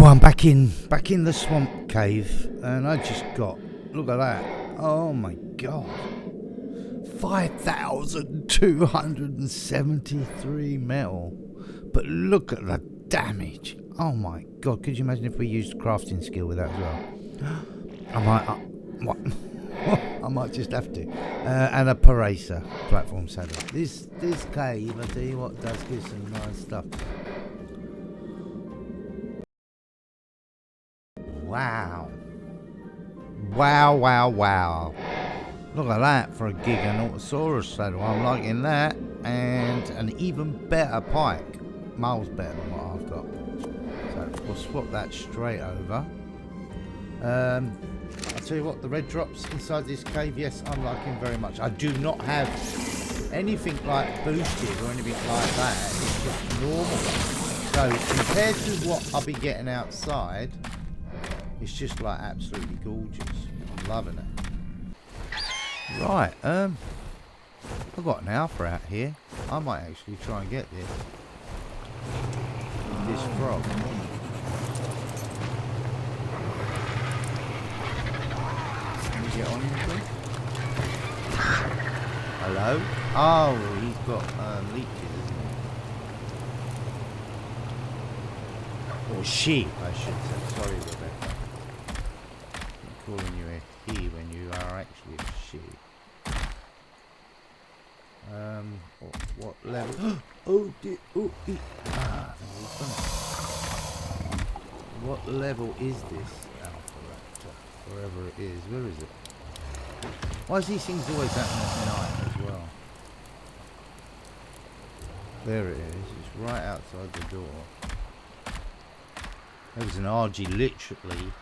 I'm back in the swamp cave, and I just got, look at that, oh my god, 5,273 metal, but look at the damage. Oh my god, could you imagine if we used crafting skill with that as well? What? I might just have to. And a paracer platform saddle. This cave, I tell you what, does give some nice stuff. Wow. Wow. Look at that for a Giganotosaurus saddle. I'm liking that. And an even better pike. Miles better than what I've got. So we'll swap that straight over. I'll tell you what, the red drops inside this cave, yes, I'm liking very much. I do not have anything like boosted or anything like that. It's just normal. So compared to what I'll be getting outside, it's just like absolutely gorgeous. I'm loving it. Right, I've got an alpha out here. I might actually try and get this frog. Can you get on him, please? Hello? Oh, he's got leeches, isn't he? Or she, I should say. Sorry, Rebecca. I'm calling you a he when you are actually a she. What level? Oh dear. Oh, what level is this alpha raptor? Wherever it is. Where is it? Why is these things always happening at night as well? There it is. It's right outside the door. There was an RG literally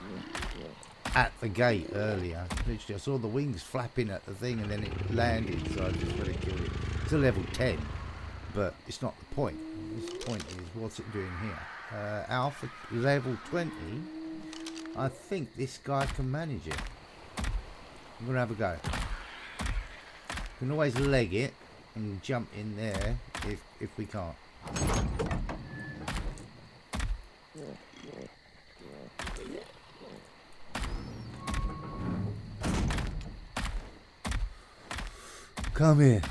at the gate earlier. Literally, I saw the wings flapping at the thing and then it landed, so I just really killed it. It's a level 10, but it's not the point. The point is, what's it doing here? Alpha level 20. I think this guy can manage it. I'm going to have a go. We can always leg it and jump in there if we can't. Come here.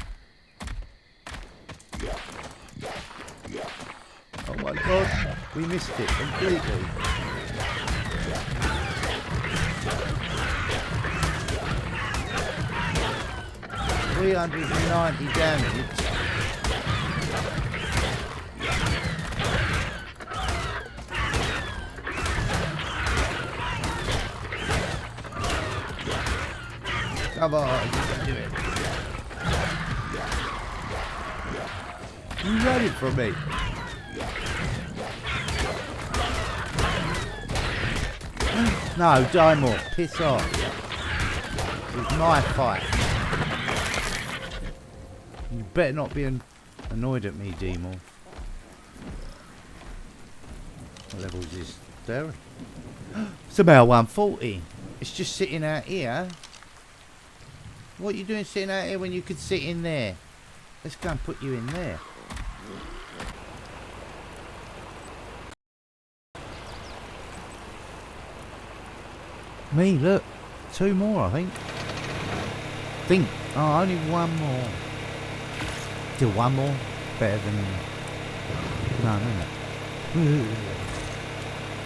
Oh my god, we missed it completely. $390 damage. Come on, you can do it. You ready for me? No, die more. Piss off. It's my fight. You better not be annoyed at me, Demon. What level is this? There. It's about 140. It's just sitting out here. What are you doing sitting out here when you could sit in there? Let's go and put you in there. Me, look. 2 more, I think. Oh, only 1 more. Still 1 more. Better than... No.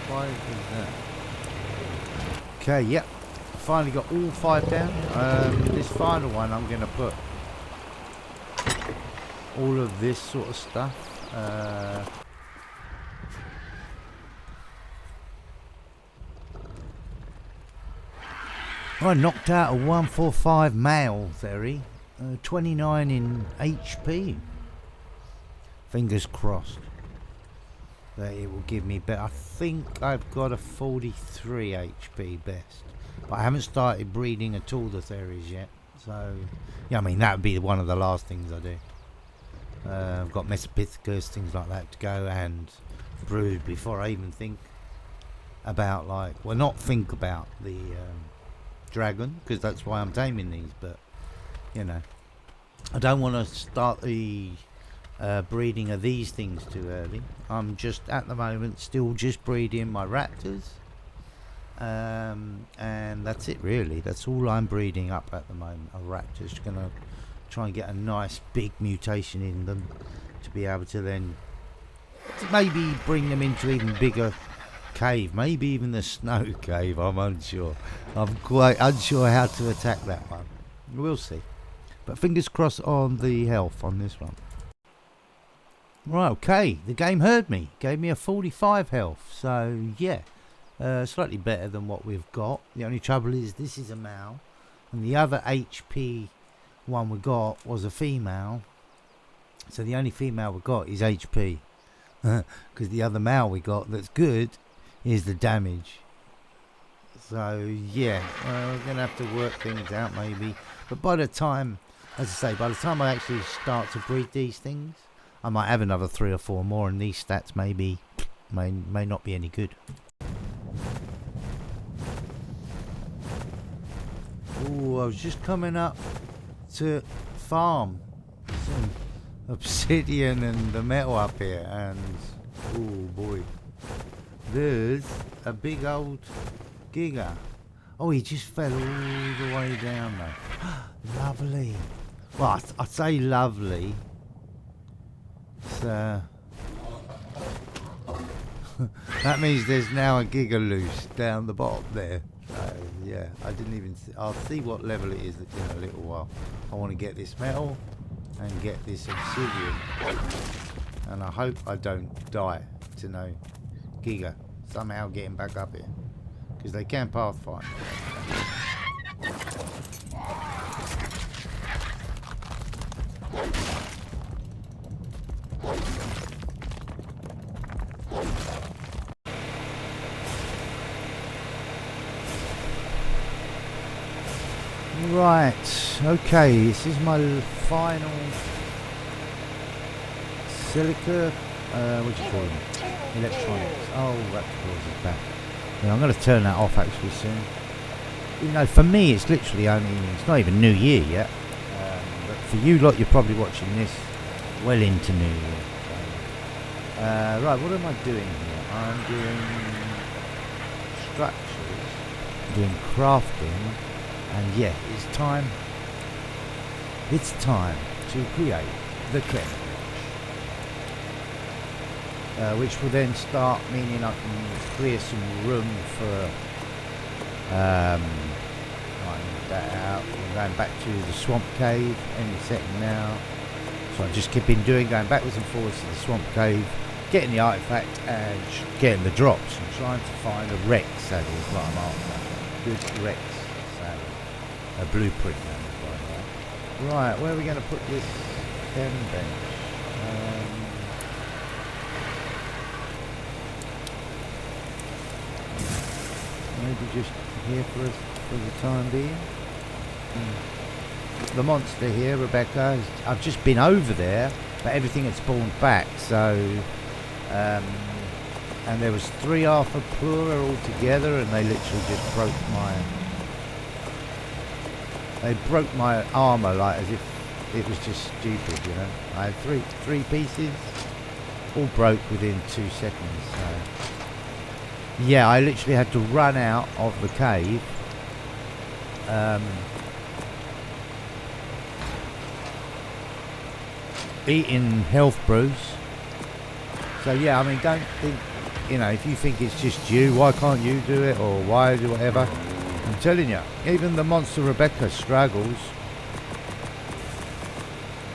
Why is that? Okay, yep. Finally got all 5 down. This final one, I'm going to put all of this sort of stuff. I knocked out a 145 male theory, 29 in HP. Fingers crossed that it will give me better. I think I've got a 43 HP best, but I haven't started breeding at all the theories yet. So, yeah, I mean that would be one of the last things I do. I've got Mesopithecus, things like that to go, and brood before I even think about not think about the dragon, because that's why I'm taming these. But you know, I don't want to start the breeding of these things too early. I'm just at the moment still just breeding my raptors, and that's it really. That's all I'm breeding up at the moment. A raptors. Gonna try and get a nice big mutation in them to be able to then maybe bring them into even bigger cave, maybe even the snow cave. I'm unsure. I'm quite unsure how to attack that one. We'll see. But fingers crossed on the health on this one. Right, okay. The game heard me. Gave me a 45 health. So, yeah. Slightly better than what we've got. The only trouble is this is a male. And the other HP one we got was a female. So the only female we got is HP. Because the other male we got that's good is the damage. So, yeah. We're going to have to work things out maybe. But by the time, as I say, by the time I actually start to breed these things, I might have another 3 or 4 more, and these stats maybe may not be any good. Oh, I was just coming up to farm some obsidian and the metal up here, and oh boy, there's a big old giga. Oh, he just fell all the way down though. Lovely. Well, I say lovely. It's, that means there's now a giga loose down the bottom there. So, yeah, I didn't even see. I'll see what level it is in a little while. I want to get this metal and get this obsidian. And I hope I don't die to no giga somehow getting back up here. Because they can pathfind. Right, okay, this is my final silica, what do you call them? Electronics. Oh, that causes that. Yeah, I'm going to turn that off actually soon. You know, for me it's literally only, it's not even New Year yet. But for you lot, you're probably watching this well into New Year. So, right, what am I doing here? I'm doing structures, doing crafting. And yeah, it's time to create the cave, which will then start meaning I can clear some room for that out. I'm going back to the swamp cave any second now, so I just keep going backwards and forwards to the swamp cave, getting the artifact and getting the drops and trying to find a Rex. That is what I'm after. Good Rex. A blueprint now. Right, where are we going to put this pen bench? Maybe just here for us for the time being. The monster here, Rebecca, I've just been over there, but everything had spawned back, so and there was 3 Arthur Plura all together, and they literally just broke my armor like as if it was just stupid, you know. I had three pieces, all broke within 2 seconds. So yeah, I literally had to run out of the cave. Eating health brews. So yeah, I mean, don't think, you know, if you think it's just you, why can't you do it, or why do whatever. I'm telling you, even the monster Rebecca struggles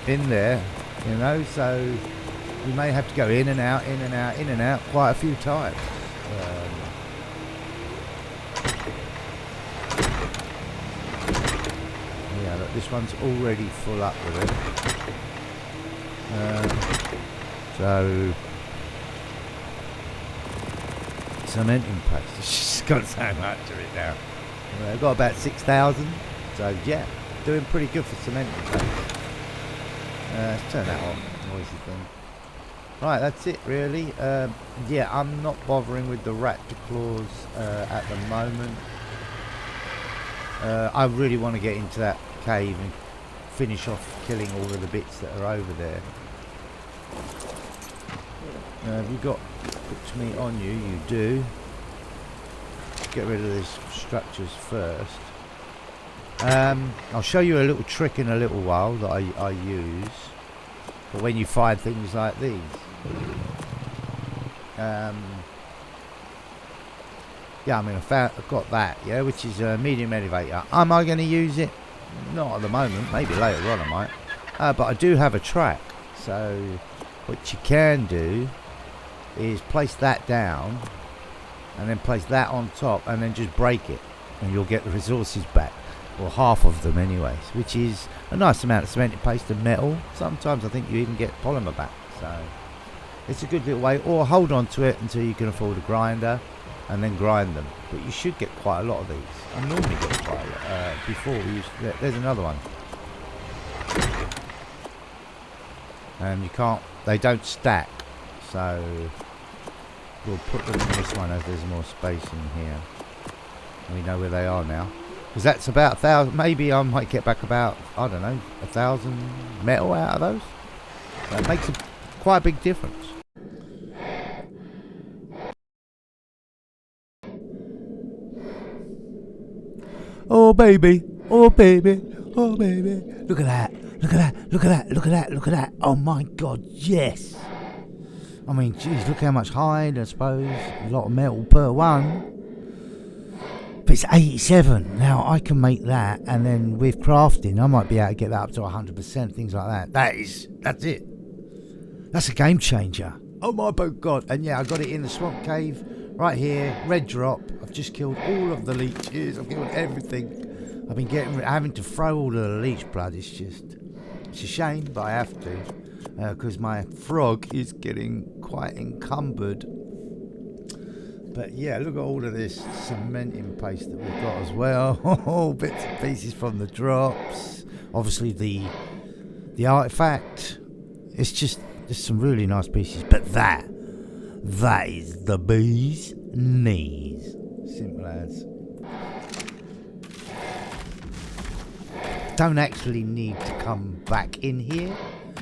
in there, you know, so you may have to go in and out, in and out, in and out quite a few times. Yeah, look, this one's already full up with it. So cementing paste, it's just got so much of it now. I've got about 6,000, so yeah, doing pretty good for cementing paste. Let's turn that off, noisy thing. Right, that's it really. Yeah, I'm not bothering with the raptor claws at the moment. I really want to get into that cave and finish off killing all of the bits that are over there. Have you got cooked meat on you? You do. Get rid of these structures first. I'll show you a little trick in a little while that I use for when you find things like these. Yeah, I mean, I've got that, yeah, which is a medium elevator. Am I going to use it? Not at the moment. Maybe later on I might. But I do have a track. So what you can do is place that down and then place that on top and then just break it. And you'll get the resources back. Or half of them anyways. Which is a nice amount of cemented paste and metal. Sometimes I think you even get polymer back. So it's a good little way. Or hold on to it until you can afford a grinder. And then grind them, but you should get quite a lot of these. I normally get quite a lot. Before we used to, there's another one, and you can't. They don't stack, so we'll put them in this one as there's more space in here. We know where they are now, because that's about 1,000. Maybe I might get back about, I don't know, 1,000 metal out of those. So it makes quite a big difference. Oh baby, oh baby, oh baby. Look at that, look at that, look at that, look at that, look at that. Oh my god, yes. I mean, geez, look how much hide, I suppose. A lot of metal per one. But it's 87. Now I can make that, and then with crafting, I might be able to get that up to 100%, things like that. That's it. That's a game changer. Oh my god. And yeah, I got it in the swamp cave. Right here, red drop. I've just killed all of the leeches. I've killed everything. I've been having to throw all of the leech blood. It's a shame, but I have to, because my frog is getting quite encumbered. But yeah, look at all of this cementing paste that we've got as well. Oh, bits and pieces from the drops. Obviously the artifact. It's just there's some really nice pieces, but that is the bee's knees. Simple as. Don't actually need to come back in here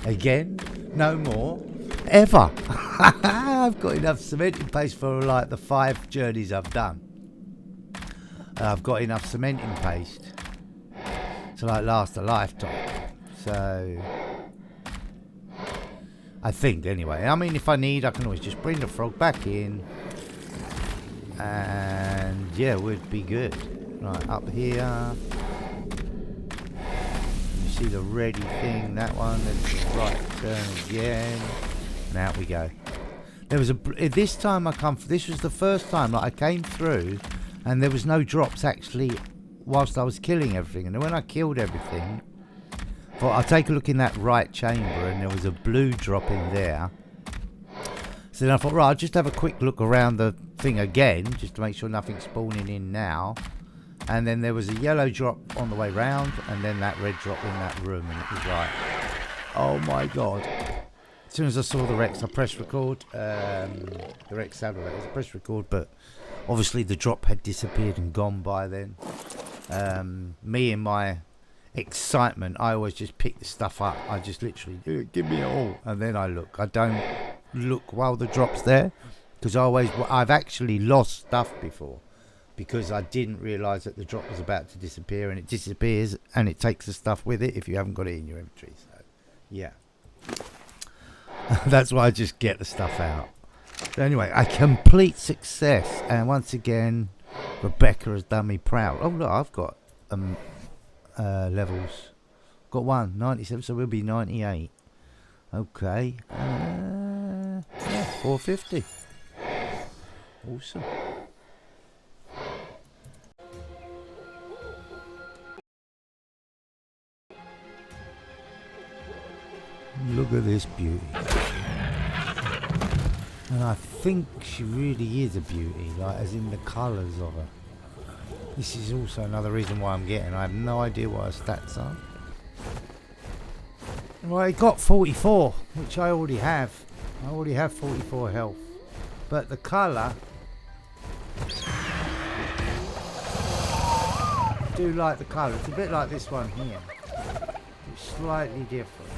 again. No more. Ever. I've got enough cementing paste for like the 5 journeys I've done. I've got enough cementing paste to like last a lifetime. So I think anyway. I mean, if I need, I can always just bring the frog back in, and yeah, we'd be good. Right, up here, you see the ready thing, that one, then the right turn again, and out we go. There was this time this was the first time that I came through, and there was no drops actually whilst I was killing everything, and then when I killed everything, thought I'll take a look in that right chamber, and there was a blue drop in there. So then I thought, right, I'll just have a quick look around the thing again, just to make sure nothing's spawning in now. And then there was a yellow drop on the way round, and then that red drop in that room, and it was like, oh my god. As soon as I saw the Rex, I pressed record. The Rex sounded like it was a press record, but obviously the drop had disappeared and gone by then. Me and my excitement, I always just pick the stuff up. I just literally do it, give me it all, and then I look. I don't look while the drop's there, because I've actually lost stuff before because I didn't realise that the drop was about to disappear, and it disappears and it takes the stuff with it if you haven't got it in your inventory. So yeah. That's why I just get the stuff out. But anyway, a complete success, and once again Rebecca has done me proud. Oh look, I've got levels. Got one, 97, so we'll be 98. Okay. Yeah, 450. Awesome. Look at this beauty. And I think she really is a beauty, like as in the colours of her. This is also another reason why I'm getting. I have no idea what her stats are. Well, I got 44, which I already have. I already have 44 health. But the colour, I do like the colour. It's a bit like this one here. It's slightly different.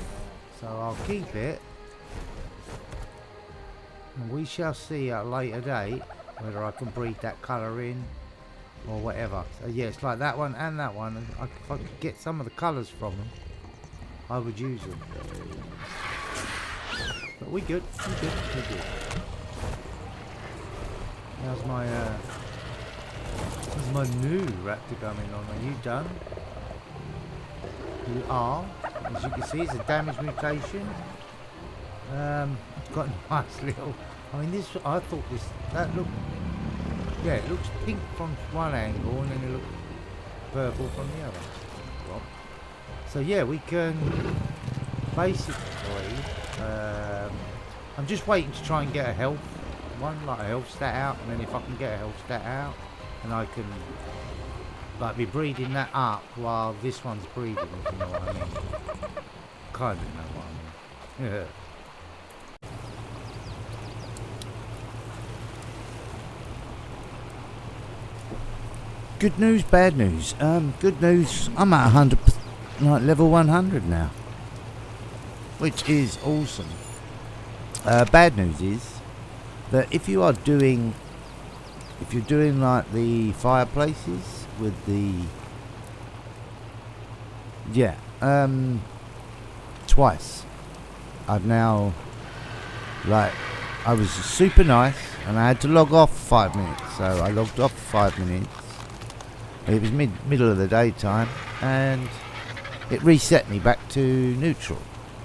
So I'll keep it. We shall see at a later date whether I can breed that colour in or whatever. So yeah, it's like that one and that one. And if I could get some of the colours from them, I would use them. But we good. We good. We good. How's my new raptor coming on? Are you done? You are. As you can see, it's a damage mutation. Got a nice little. I mean, this. I thought this. That looked. Yeah, it looks pink from one angle, and then it looks purple from the other. Well, so yeah, we can basically. I'm just waiting to try and get a health one, like a health stat out, and then if I can get a health stat out, and I can like be breeding that up while this one's breeding, if you know what I mean. Kind of know what I mean. Yeah. Good news, bad news. Good news, I'm at 100%, like level 100 now, which is awesome. Bad news is that if you're doing like the fireplaces with the, yeah, twice. I've now, like, I was super nice and I had to log off for 5 minutes, so I logged off for 5 minutes. It was middle of the daytime, and it reset me back to neutral,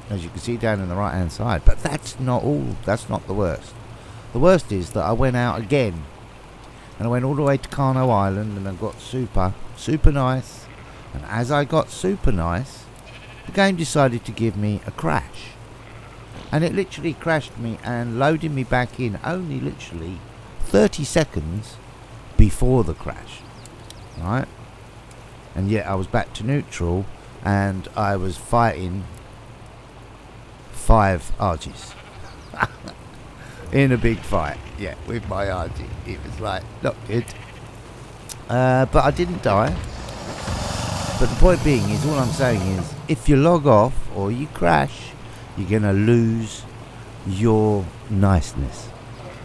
as you can see down in the right hand side. But that's not all. That's not the worst. The worst is that I went out again, and I went all the way to Carno Island, and I got super nice. And as I got super nice, the game decided to give me a crash, and it literally crashed me and loaded me back in only literally 30 seconds before the crash. Right, and yet I was back to neutral, and I was fighting 5 Argies in a big fight. Yeah, with my Argie. It was like not good, but I didn't die. But the point being is, all I'm saying is, if you log off or you crash, you're gonna lose your niceness.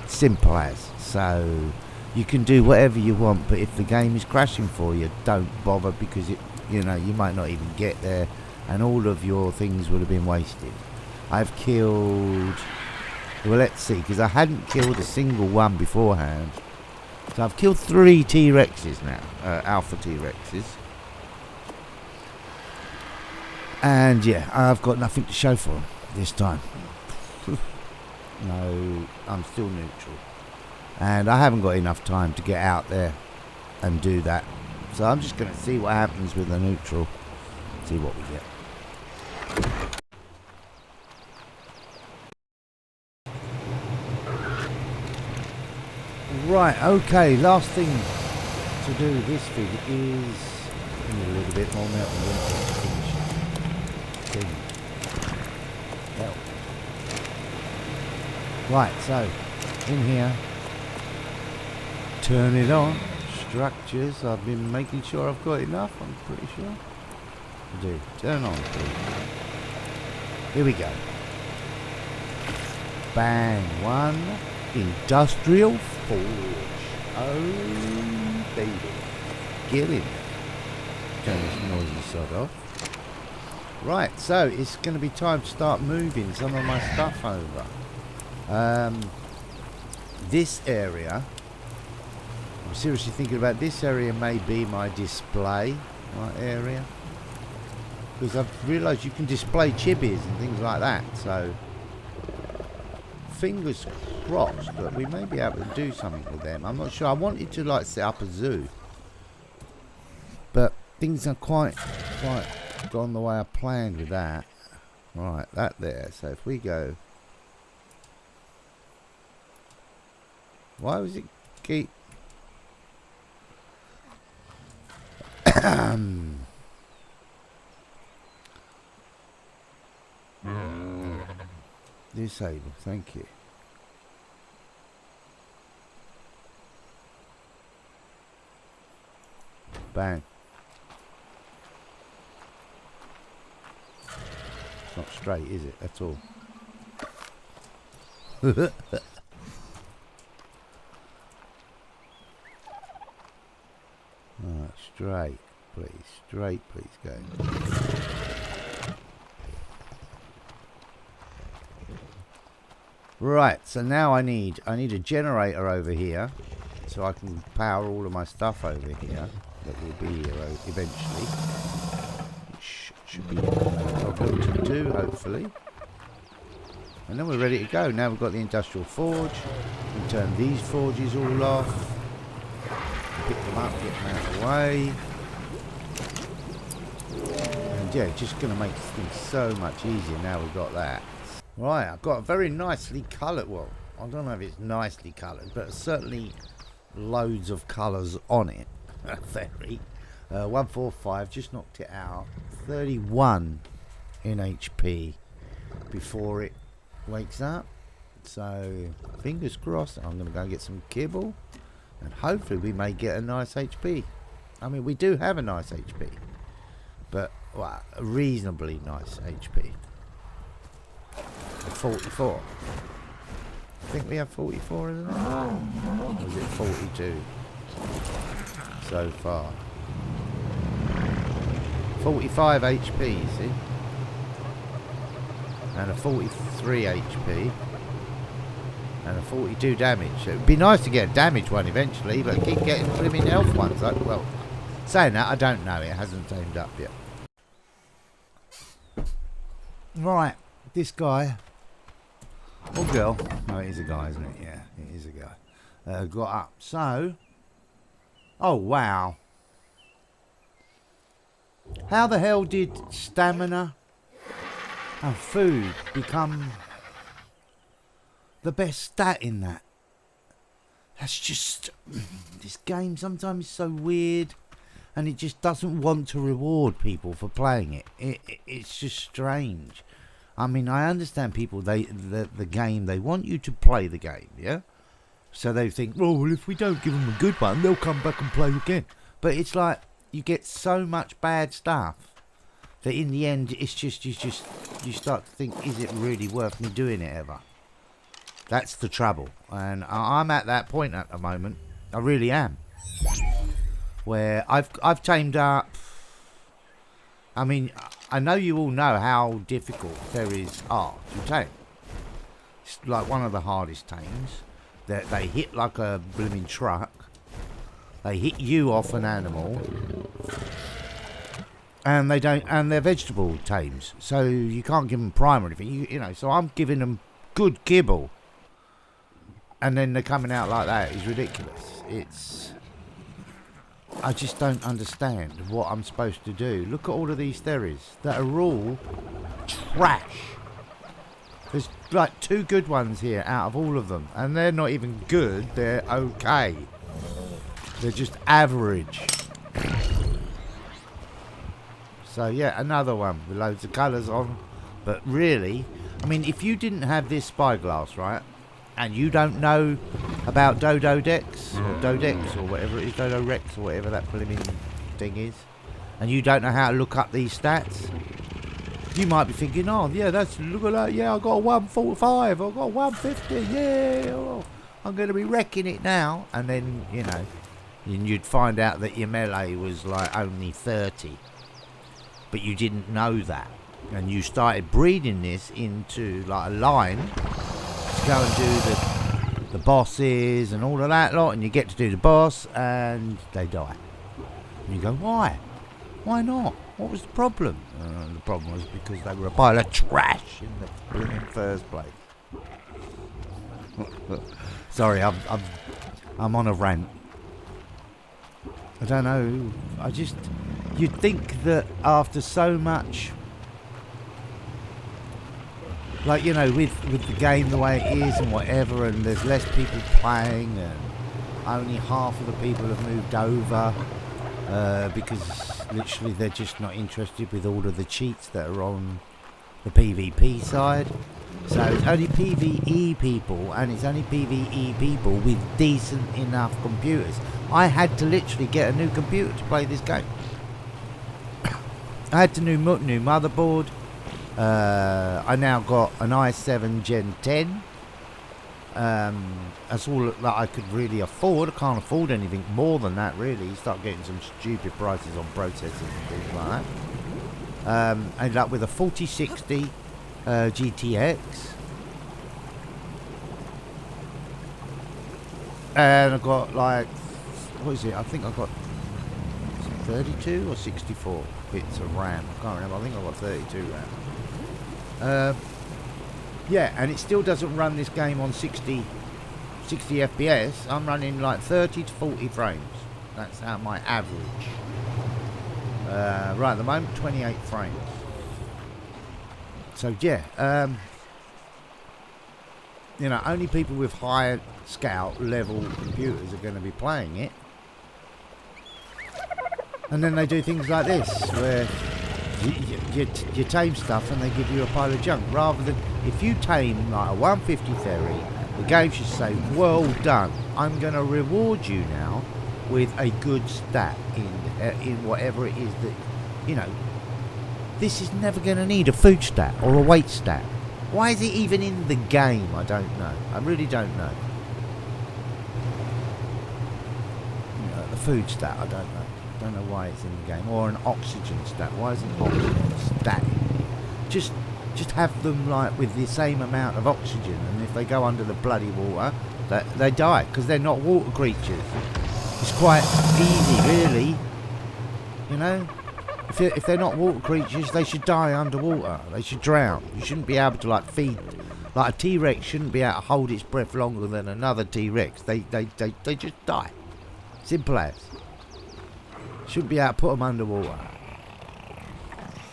Simple as. So you can do whatever you want, but if the game is crashing for you, don't bother, because it, you know, you might not even get there, and all of your things would have been wasted. I've killed, well, let's see, because I hadn't killed a single one beforehand. So I've killed 3 T-Rexes now, Alpha T-Rexes. And yeah, I've got nothing to show for them this time. No, I'm still neutral. And I haven't got enough time to get out there and do that. So I'm just going to see what happens with the neutral. See what we get. Right, okay, last thing to do this vid is... I need a little bit more milk and water to finish it. Help. Right, so, in here, turn it on. Structures, I've been making sure I've got enough, I'm pretty sure. I do. Turn on, please. Here we go. Bang. 1. Industrial forge. Oh, baby. Get in. Turn this noisy sod off. Right, so it's going to be time to start moving some of my stuff over. This area, I'm seriously thinking about this area may be my display area, because I've realised you can display chibis and things like that, so fingers crossed that we may be able to do something with them. I'm not sure. I wanted to like set up a zoo, but things are quite gone the way I planned with that. Right, that there. So if we go, why was it keep disable? Thank you. Bang. It's not straight, is it? That's all. straight, please. Straight, please, go. Right, so now I need a generator over here, so I can power all of my stuff over here. That will be here eventually. Which should be no problem to do, hopefully. And then we're ready to go. Now we've got the industrial forge. We can turn these forges all off. Pick them up, get them out of the way. And yeah, just going to make things so much easier now we've got that. Right, I've got a very nicely coloured, well, I don't know if it's nicely coloured, but certainly loads of colours on it. Very. 145, just knocked it out. 31 in HP before it wakes up. So, fingers crossed, I'm going to go get some kibble. And hopefully we may get a nice HP. I mean, we do have a nice HP. But, well, a reasonably nice HP. 44. I think we have 44, isn't it? Or is it 42 so far? 45 HP, you see? And a 43 HP. And a 42 damage. So it would be nice to get a damage one eventually, but I keep getting flipping health ones. Well, saying that, I don't know. It hasn't tamed up yet. Right, this guy, or girl, no, it is a guy, isn't it? Yeah, it is a guy. Got up. So, oh wow. How the hell did stamina and food become the best stat in that? That's just, this game sometimes is so weird, and it just doesn't want to reward people for playing it. It's just strange. I mean, I understand people, the game, they want you to play the game, yeah? So they think, oh, well, if we don't give them a good one, they'll come back and play again. But it's like, you get so much bad stuff that in the end, it's just, you start to think, is it really worth me doing it ever? That's the trouble. And I'm at that point at the moment. I really am. Where I've tamed up. I mean, I know you all know how difficult ferries are to tame. It's like one of the hardest tames. They hit like a blooming truck. They hit you off an animal. And they're vegetable tames. So you can't give them prime or anything. You know, so I'm giving them good kibble. And then they're coming out like that. It's ridiculous. I just don't understand what I'm supposed to do. Look at all of these theories that are all trash. There's like 2 good ones here out of all of them. And they're not even good. They're okay. They're just average. So yeah, another one with loads of colours on. But really, I mean, if you didn't have this spyglass, right? And you don't know about Dodo Dex or Dodex or whatever it is, Dodo Rex or whatever that blooming thing is, and you don't know how to look up these stats, you might be thinking, oh yeah, look at that, yeah, I got a 145, I got a 150, yeah, oh, I'm going to be wrecking it now. And then, you know, you'd find out that your melee was like only 30, but you didn't know that, and you started breeding this into like a line. Go and do the bosses and all of that lot, and you get to do the boss and they die. And you go, why? Why not? What was the problem? The problem was because they were a pile of trash in the first place. Sorry, I'm on a rant. I don't know. You'd think that after so much, like, you know, with the game the way it is and whatever, and there's less people playing, and only half of the people have moved over because literally they're just not interested with all of the cheats that are on the PvP side. So it's only PvE people, and it's only PvE people with decent enough computers. I had to literally get a new computer to play this game. I had to new motherboard. I now got an i7 Gen 10, That's all that I could really afford. I can't afford anything more than that, really. You start getting some stupid prices on processors and things like that. Ended up with a 4060 GTX. And I got like, what is it? I think I got 32 or 64 bits of RAM. I can't remember. I think I got 32 RAM. Yeah, and it still doesn't run this game on 60 FPS. I'm running like 30 to 40 frames. That's how my average. Right at the moment, 28 frames. So yeah, you know, only people with higher scout level computers are going to be playing it. And then they do things like this, where you tame stuff and they give you a pile of junk. Rather than, if you tame like a 150 Theory, the game should say, well done, I'm going to reward you now with a good stat in whatever it is that, you know, this is never going to need a food stat or a weight stat. Why is it even in the game? I don't know. I really don't know. You know, the food stat, I don't know. I don't know why it's in the game. Or an oxygen stat. Why is an oxygen stat in here? Just have them like with the same amount of oxygen, and if they go under the bloody water, they die, because they're not water creatures. It's quite easy, really. You know? If they're not water creatures, they should die underwater. They should drown. You shouldn't be able to like feed. Like a T-Rex shouldn't be able to hold its breath longer than another T-Rex. They just die. Simple as. Shouldn't be able to put them underwater.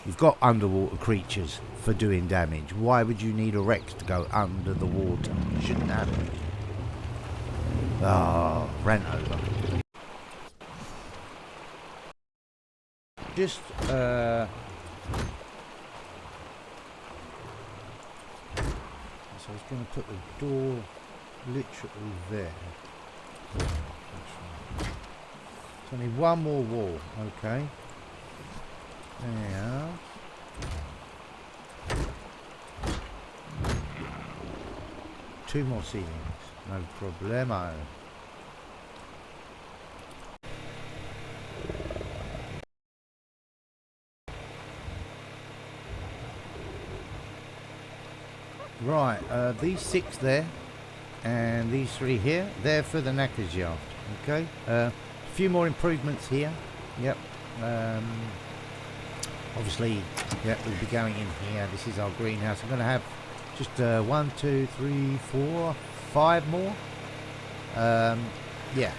You've got underwater creatures for doing damage. Why would you need a Rex to go under the water? You shouldn't have it. Oh, rant over. Just, so I was going to put the door literally there. It's only one more wall, okay. There. Two more ceilings, no problemo. Right, these 6 there, and these 3 here, they're for the knackers yard, okay? A few more improvements here, yep. Obviously, yeah, we'll be going in here. This is our greenhouse. I'm going to have just 1, 2, 3, 4, 5 more. Yeah.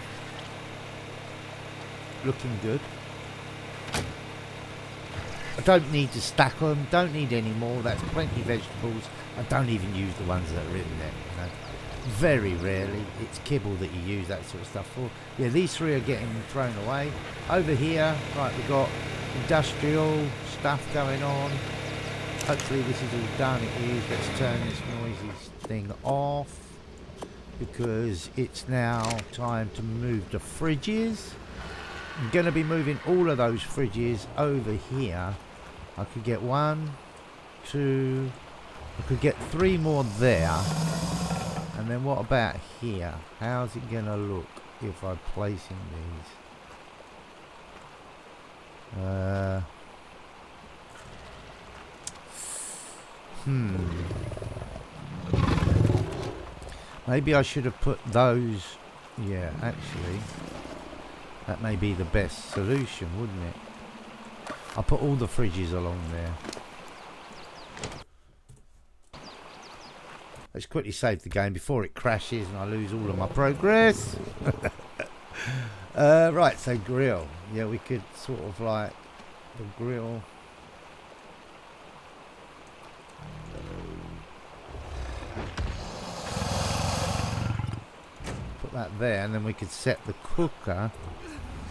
Looking good. I don't need to stack them, don't need any more. That's plenty of vegetables. I don't even use the ones that are in there, you know. Very rarely. It's kibble that you use that sort of stuff for. Yeah, these 3 are getting thrown away. Over here, right, we've got industrial stuff going on. Hopefully this is all done. It is. Let's turn this noisy thing off, because it's now time to move the fridges. I'm going to be moving all of those fridges over here. I could get 1, 2, I could get 3 more there. And then what about here? How's it going to look if I place in these? Maybe I should have put those. Yeah, actually, that may be the best solution, wouldn't it? I'll put all the fridges along there. Let's quickly save the game before it crashes and I lose all of my progress. Right, so grill. Yeah, we could sort of like the grill. Put that there, and then we could set the cooker.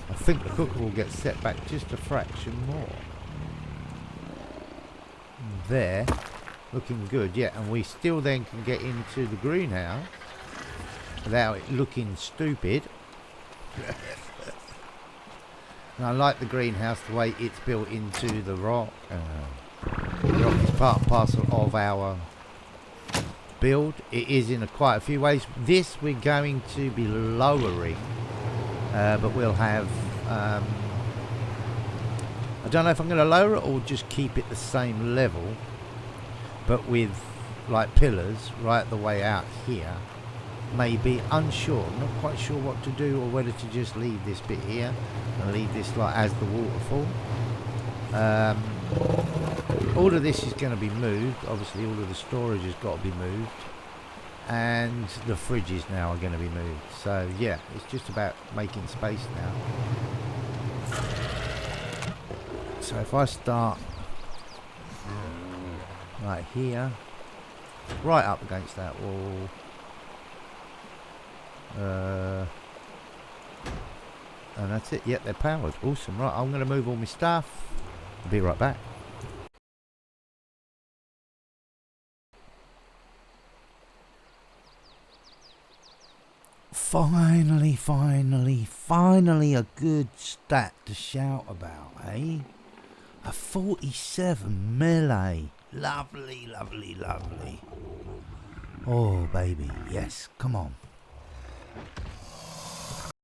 I think the cooker will get set back just a fraction more. There. Looking good, yeah, and we still then can get into the greenhouse without it looking stupid. And I like the greenhouse the way it's built into the rock. The rock is part and parcel of our build. It is in quite a few ways. This we're going to be lowering, but we'll have I don't know if I'm going to lower it or just keep it the same level, but with like pillars right the way out here. Maybe unsure, not quite sure what to do, or whether to just leave this bit here and leave this like as the waterfall. All of this is going to be moved. Obviously all of the storage has got to be moved, and the fridges now are going to be moved. So yeah, it's just about making space now. So if I start right here, right up against that wall, and that's it. Yep, they're powered. Awesome. Right, I'm going to move all my stuff. I'll be right back. Finally a good stat to shout about, eh? A 47 melee. Lovely. Oh, baby. Yes, come on.